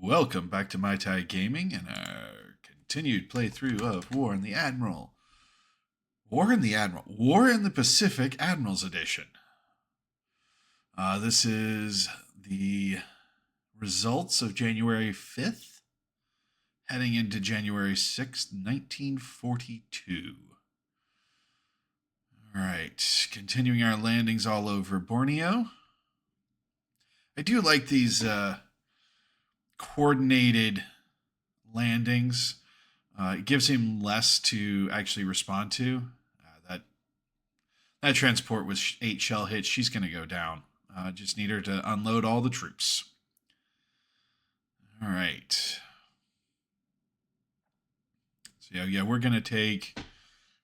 Welcome back to My Tai Gaming and our continued playthrough of War in the Admiral. War in the Pacific Admirals Edition. This is the results of January 5th, heading into January 6th, 1942. All right, continuing our landings all over Borneo. I do like these coordinated landings. It gives him less to actually respond to. That transport with 8 shell hits, she's going to go down. Just need her to unload all the troops. All right. So yeah, we're going to take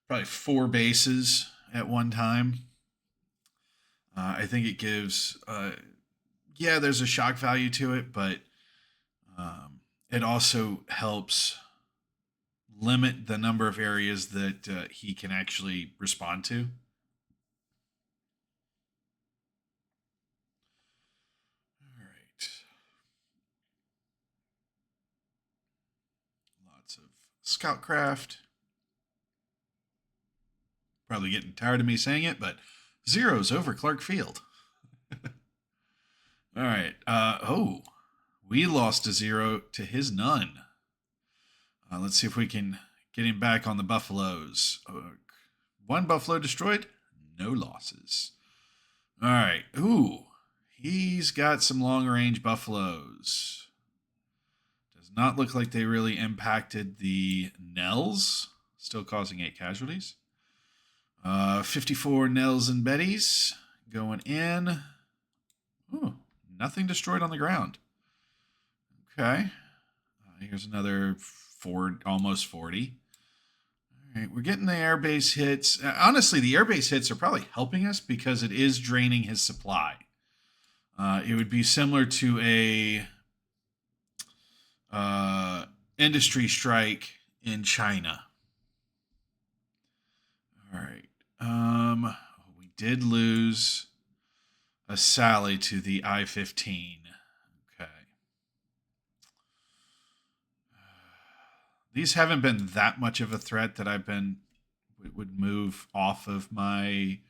probably 4 bases at one time. I think it gives, there's a shock value to it, but it also helps limit the number of areas that he can actually respond to. All right. Lots of scout craft. Probably getting tired of me saying it, but zeros over Clark Field. All right. We lost a 0 to his none. Let's see if we can get him back on the buffaloes. 1 buffalo destroyed, no losses. All right. He's got some long-range buffaloes. Does not look like they really impacted the Nels. Still causing 8 casualties. 54 Nels and Bettys going in. Nothing destroyed on the ground. Okay. Here's another almost 40. All right, we're getting the airbase hits. Honestly, the airbase hits are probably helping us because it is draining his supply. It would be similar to a industry strike in China. All right. We did lose a Sally to the I-15. Okay. These haven't been that much of a threat that would move off of my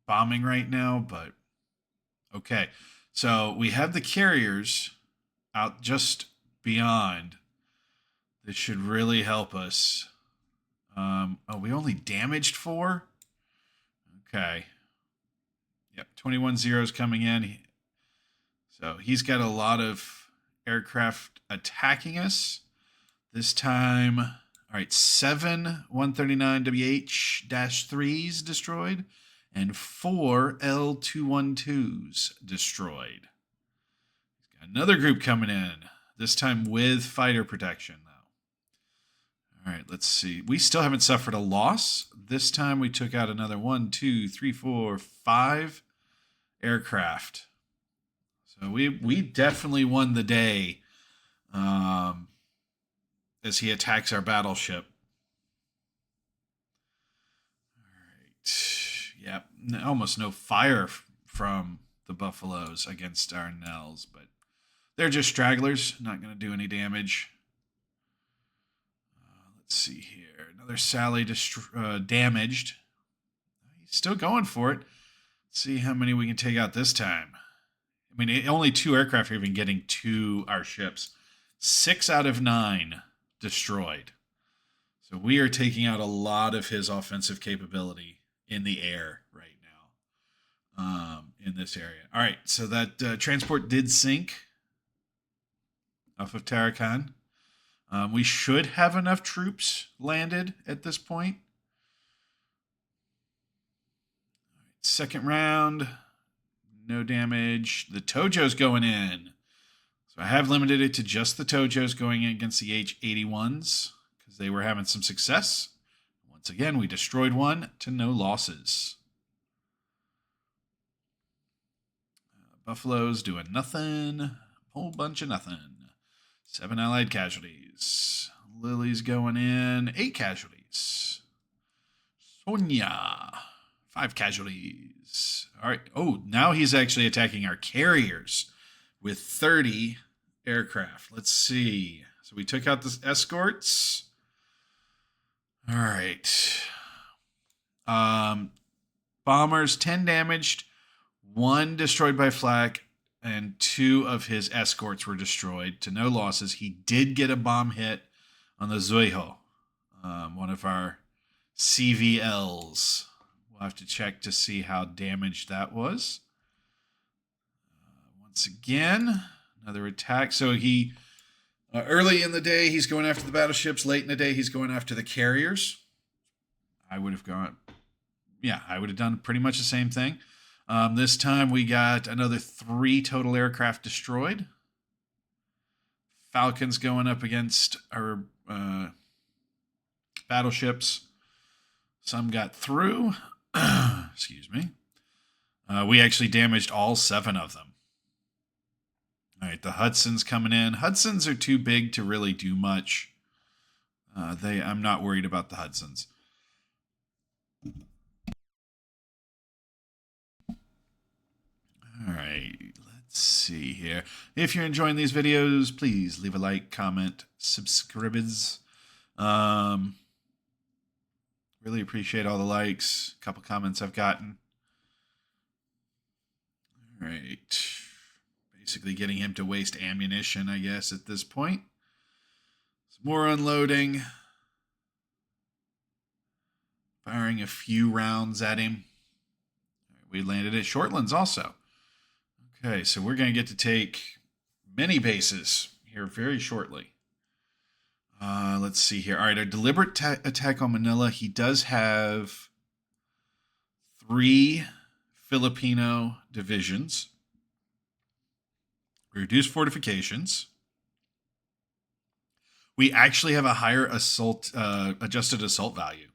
bombing right now, but okay. So we have the carriers out just beyond. This should really help us. We only damaged 4? Okay. Yep, 21 zeros coming in. So he's got a lot of aircraft attacking us. This time, all right, 7 139 WH-3s destroyed and 4 L212s destroyed. He's got another group coming in, this time with fighter protection, though. All right, let's see. We still haven't suffered a loss. This time we took out another 1, 2, 3, 4, 5 aircraft. So we definitely won the day as he attacks our battleship. All right. Yep. Almost no fire from the buffaloes against our Nels, but they're just stragglers. Not going to do any damage. Let's see here. Another Sally damaged. He's still going for it. Let's see how many we can take out this time. I mean, only 2 aircraft are even getting to our ships. 6 out of 9 destroyed. So we are taking out a lot of his offensive capability in the air right now in this area. All right, so that transport did sink off of Tarakan. We should have enough troops landed at this point. All right, second round. No damage. The Tojo's going in. So I have limited it to just the Tojo's going in against the H-81s because they were having some success. Once again, we destroyed 1 to no losses. Buffalo's doing nothing. A whole bunch of nothing. 7 allied casualties. Lily's going in. 8 casualties. Sonia. 5 casualties. All right. Oh, now he's actually attacking our carriers, with 30 aircraft. Let's see. So we took out the escorts. All right. Bombers, 10 damaged, 1 destroyed by flak, and 2 of his escorts were destroyed to no losses. He did get a bomb hit on the Zuiho, one of our CVLs. We'll have to check to see how damaged that was. Once again, another attack. So he, early in the day, he's going after the battleships. Late in the day, he's going after the carriers. I would have done pretty much the same thing. This time we got another 3 total aircraft destroyed. Falcons going up against our battleships. Some got through. Excuse me. We actually damaged all 7 of them. All right, the Hudson's coming in. Hudson's are too big to really do much. I'm not worried about the Hudson's. All right, let's see here. If you're enjoying these videos, please leave a like, comment, subscribe. Really appreciate all the likes. A couple comments I've gotten. All right. Basically getting him to waste ammunition, I guess, at this point. Some more unloading. Firing a few rounds at him. We landed at Shortlands also. Okay, so we're going to get to take many bases here very shortly. Let's see here. All right, our deliberate attack on Manila. He does have 3 Filipino divisions. Reduced fortifications. We actually have a higher adjusted assault value.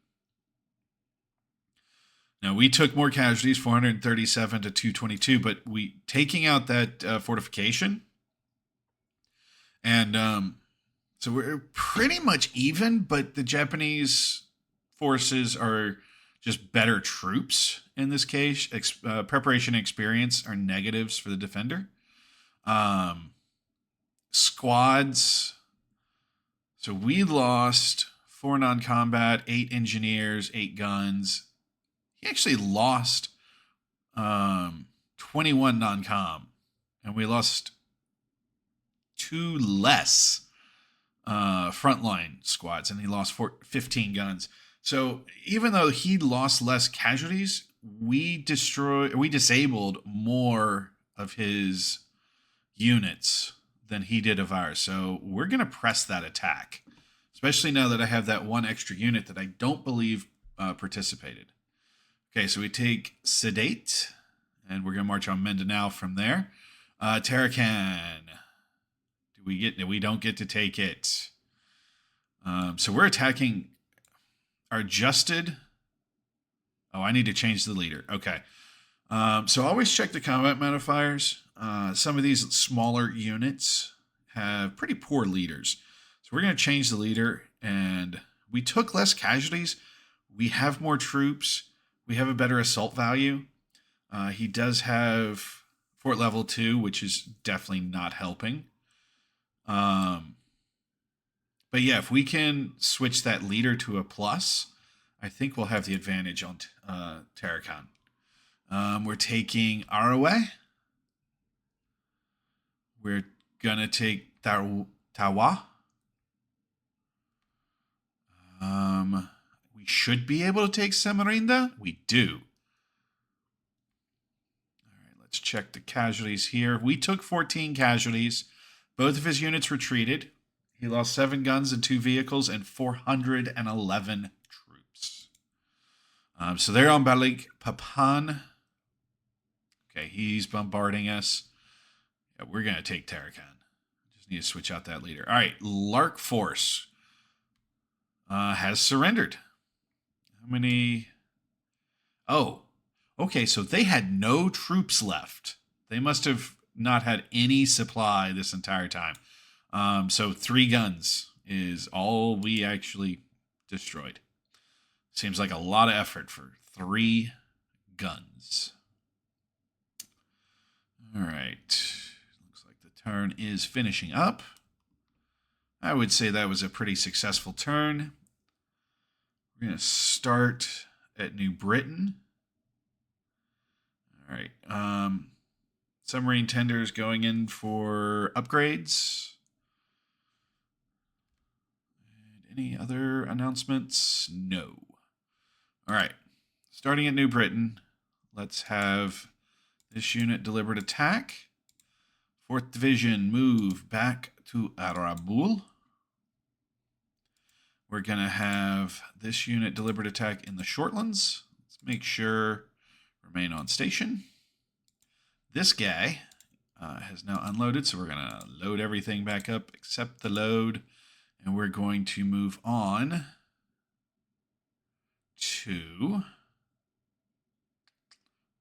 Now, we took more casualties, 437 to 222, but taking out that fortification, and so we're pretty much even, but the Japanese forces are just better troops in this case. Preparation and experience are negatives for the defender. Squads. So we lost 4 non-combat, 8 engineers, 8 guns. He actually lost 21 non-com, and we lost 2 less frontline squads, and he lost 15 guns. So even though he lost less casualties, we disabled more of his units than he did of ours. So we're going to press that attack, especially now that I have that 1 extra unit that I don't believe participated. Okay, so we take Sedate, and we're going to march on Mindanao from there. Tarakan. We don't get to take it. So we're attacking our adjusted. Oh, I need to change the leader. Okay. So always check the combat modifiers. Some of these smaller units have pretty poor leaders. So we're going to change the leader, and we took less casualties. We have more troops. We have a better assault value. He does have Fort Level 2, which is definitely not helping. But yeah, if we can switch that leader to a plus, I think we'll have the advantage on Tarakan. We're taking Arawe. We're going to take Tawa. We should be able to take Samarinda. We do. All right, let's check the casualties here. We took 14 casualties. Both of his units retreated. He lost 7 guns and 2 vehicles and 411 troops. So they're on Balik Papan. Okay, he's bombarding us. Yeah, we're going to take Tarakan. Just need to switch out that leader. All right, Lark Force has surrendered. How many? Oh, okay, so they had no troops left. They must have not had any supply this entire time. So 3 guns is all we actually destroyed. Seems like a lot of effort for 3 guns. All right. Looks like the turn is finishing up. I would say that was a pretty successful turn. We're going to start at New Britain. All right. Submarine tenders going in for upgrades. And any other announcements? No. All right. Starting at New Britain, let's have this unit deliberate attack. 4th Division move back to Arabul. We're going to have this unit deliberate attack in the Shortlands. Let's make sure remain on station. This guy has now unloaded, so we're going to load everything back up, accept the load, and we're going to move on to...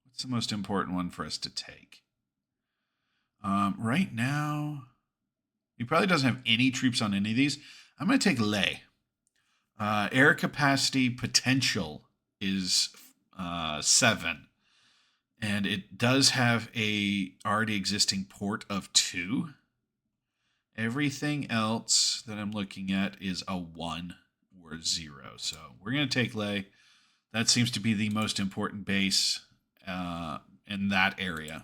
what's the most important one for us to take? Right now, he probably doesn't have any troops on any of these. I'm going to take Leh. Air capacity potential is 7. And it does have a already existing port of 2. Everything else that I'm looking at is a 1 or a 0. So we're going to take Leh. That seems to be the most important base in that area.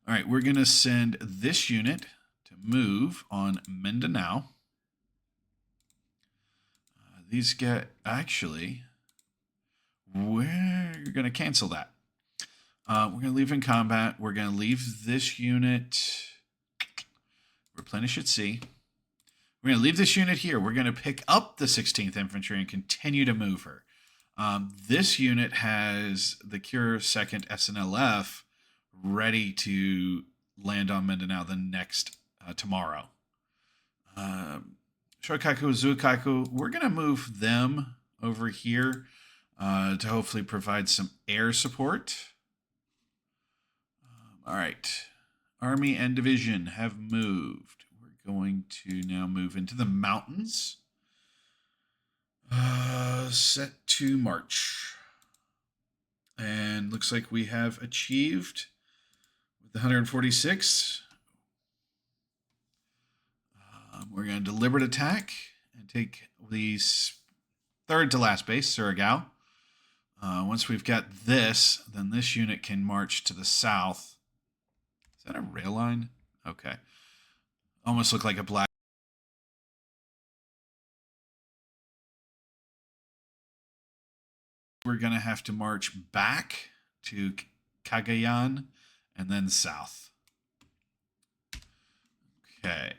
All right, we're going to send this unit to move on Mindanao. These guys, actually, we're going to cancel that. We're going to leave in combat. We're going to leave this unit, replenish at sea. We're going to leave this unit here. We're going to pick up the 16th Infantry and continue to move her. This unit has the Cure 2nd SNLF ready to land on Mindanao the next tomorrow. Shokaku, Zukaku, we're going to move them over here to hopefully provide some air support. All right. Army and division have moved. We're going to now move into the mountains. Set to march. And looks like we have achieved with the 146. We're going to deliberate attack and take the 3rd to last base, Surigao. Once we've got this, then this unit can march to the south. Is that a rail line? Okay. Almost look like a black. We're going to have to march back to Cagayan and then south. Okay.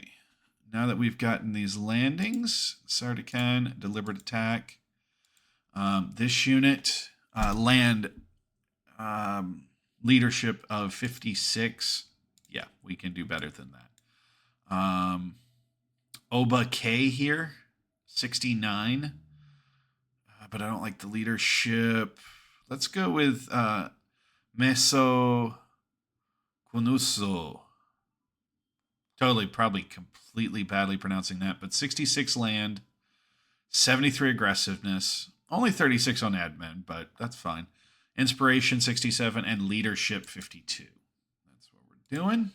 Now that we've gotten these landings, Sardakan, deliberate attack. This unit, land leadership of 56. Yeah, we can do better than that. Oba K here, 69. But I don't like the leadership. Let's go with Meso Kunuso. Totally, probably completely badly pronouncing that, but 66 land, 73 aggressiveness, only 36 on admin, but that's fine. Inspiration 67 and leadership 52. That's what we're doing.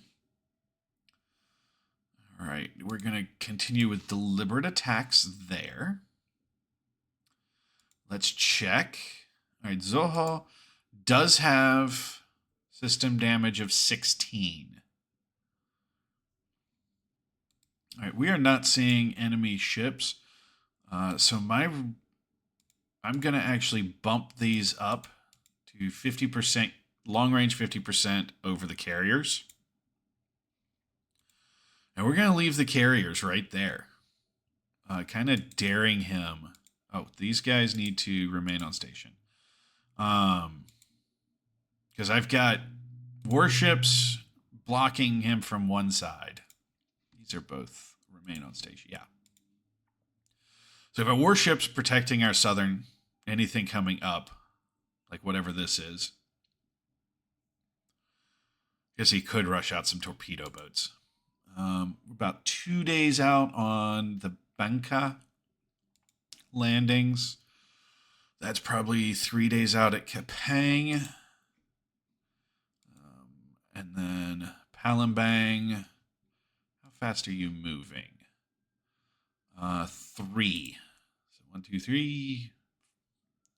All right, we're going to continue with deliberate attacks there. Let's check. All right, Zoho does have system damage of 16. All right, we are not seeing enemy ships. So I'm going to actually bump these up to 50%, long range 50% over the carriers. And we're going to leave the carriers right there. Kind of daring him. Oh, these guys need to remain on station. Because I've got warships blocking him from one side. These are both remain on station. Yeah. So if a warship's protecting our southern, anything coming up, like whatever this is, I guess he could rush out some torpedo boats. We're about 2 days out on the Banca landings. That's probably 3 days out at Kapang. And then Palembang. fast are you moving? 3. So 1, 2, 3.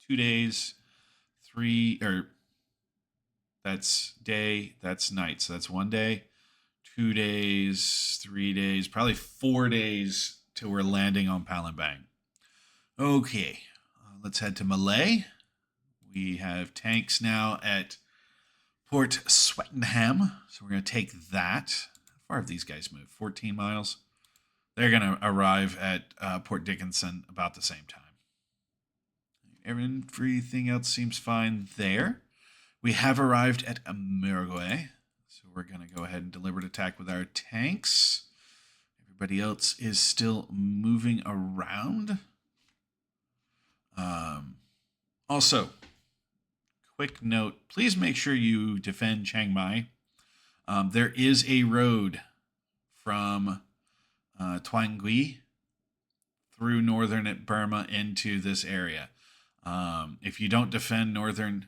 2 days. 3 or that's day. That's night. So that's 1 day. 2 days. 3 days. Probably 4 days till we're landing on Palembang. Okay, let's head to Malay. We have tanks now at Port Swettenham, so we're going to take that. How far have these guys moved? 14 miles. They're going to arrive at Port Dickinson about the same time. Everything else seems fine there. We have arrived at Uruguay, so we're going to go ahead and deliberate attack with our tanks. Everybody else is still moving around. Also, quick note, please make sure you defend Chiang Mai. There is a road from Tuan Gui through northern Burma into this area. If you don't defend northern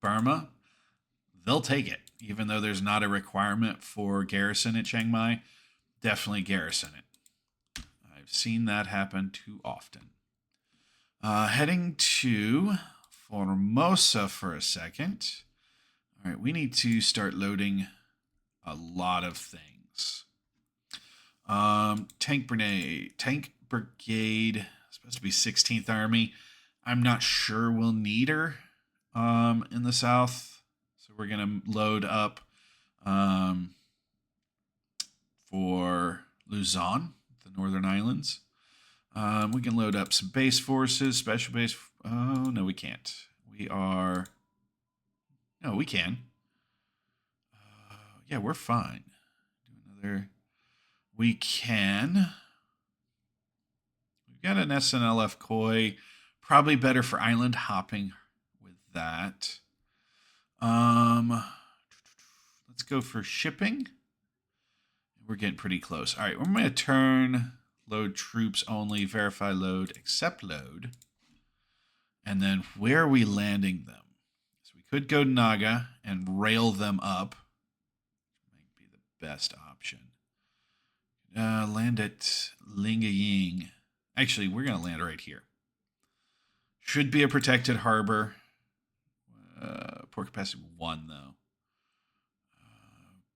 Burma, they'll take it. Even though there's not a requirement for garrison at Chiang Mai, definitely garrison it. I've seen that happen too often. Heading to Formosa for a second. All right, we need to start loading a lot of things. Tank Brigade, supposed to be 16th Army. I'm not sure we'll need her in the south. So we're going to load up for Luzon, the Northern Islands. We can load up some base forces, special base. Oh, no, we can't. No, we can. Yeah, we're fine. We can. We've got an SNLF Koi. Probably better for island hopping with that. Let's go for shipping. We're getting pretty close. All right, we're going to turn load troops only, verify load, accept load. And then where are we landing them? So we could go to Naga and rail them up. Might be the best option. Land at Lingaying. Actually, we're going to land right here. Should be a protected harbor. Port capacity 1, though.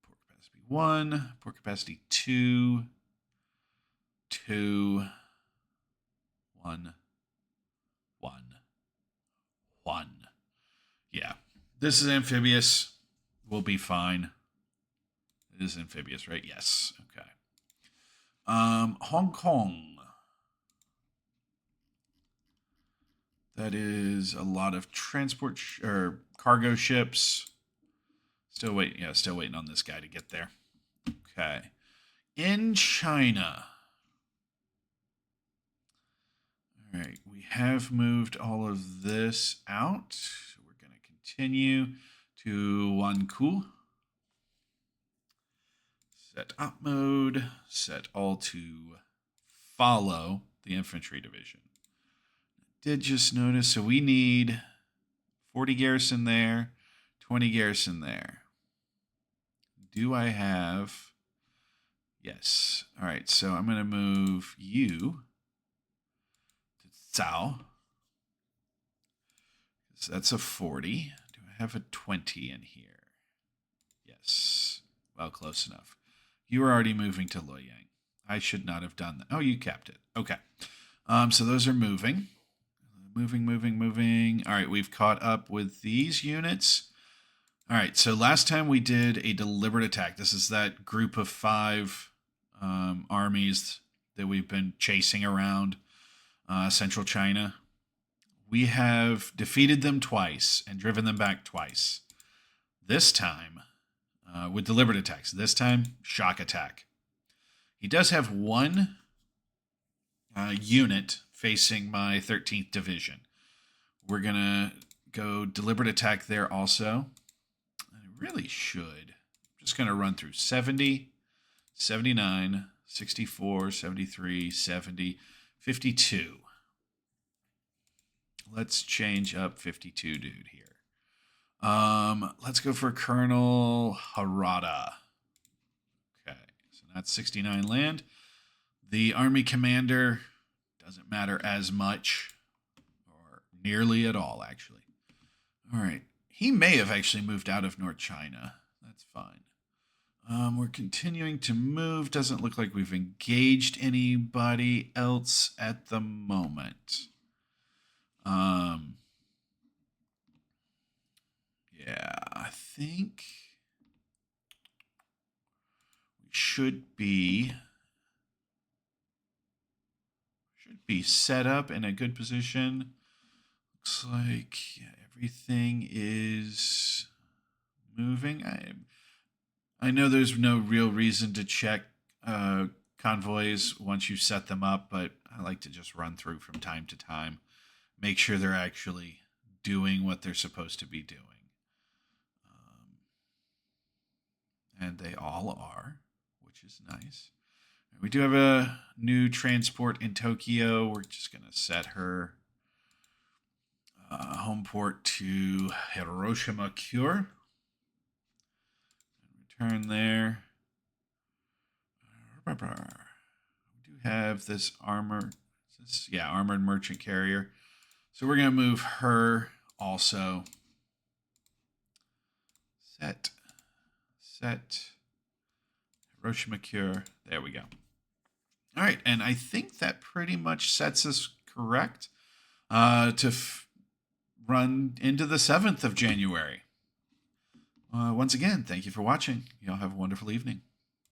Port capacity 1. Port capacity 2. 2. 1. 1. 1. Yeah. This is amphibious. We'll be fine. It is amphibious, right? Yes. Okay. Hong Kong. That is a lot of transport or cargo ships. Still waiting. Yeah, still waiting on this guy to get there. Okay. In China. All right. We have moved all of this out. So we're going to continue to Wanku. Set op mode. Set all to follow the infantry division. Did just notice, so we need 40 garrison there, 20 garrison there. Do I have? Yes. All right, so I'm going to move you to Cao. So that's a 40. Do I have a 20 in here? Yes. Well, close enough. You are already moving to Luoyang. I should not have done that. Oh, you kept it. Okay. So those are moving. Moving. All right, we've caught up with these units. All right, so last time we did a deliberate attack. This is that group of 5 armies that we've been chasing around central China. We have defeated them twice and driven them back twice. This time, with deliberate attacks. This time, shock attack. He does have one unit facing my 13th Division. We're going to go deliberate attack there also. I really should. I'm just going to run through 70, 79, 64, 73, 70, 52. Let's change up 52 dude here. Let's go for Colonel Harada. Okay, so So that's 69 land. The army commander doesn't matter as much, or nearly at all, actually. All right. He may have actually moved out of North China. That's fine. We're continuing to move. Doesn't look like we've engaged anybody else at the moment. Yeah, I think we should be set up in a good position. Looks like everything is moving. I know there's no real reason to check convoys once you set them up, but I like to just run through from time to time, make sure they're actually doing what they're supposed to be doing. And they all are, which is nice. We do have a new transport in Tokyo. We're just going to set her home port to Hiroshima Cure. Return there. We do have this armored merchant carrier. So we're going to move her also. Set. Hiroshima Cure. There we go. All right, and I think that pretty much sets us correct to run into the 7th of January. Once again, thank you for watching. Y'all have a wonderful evening.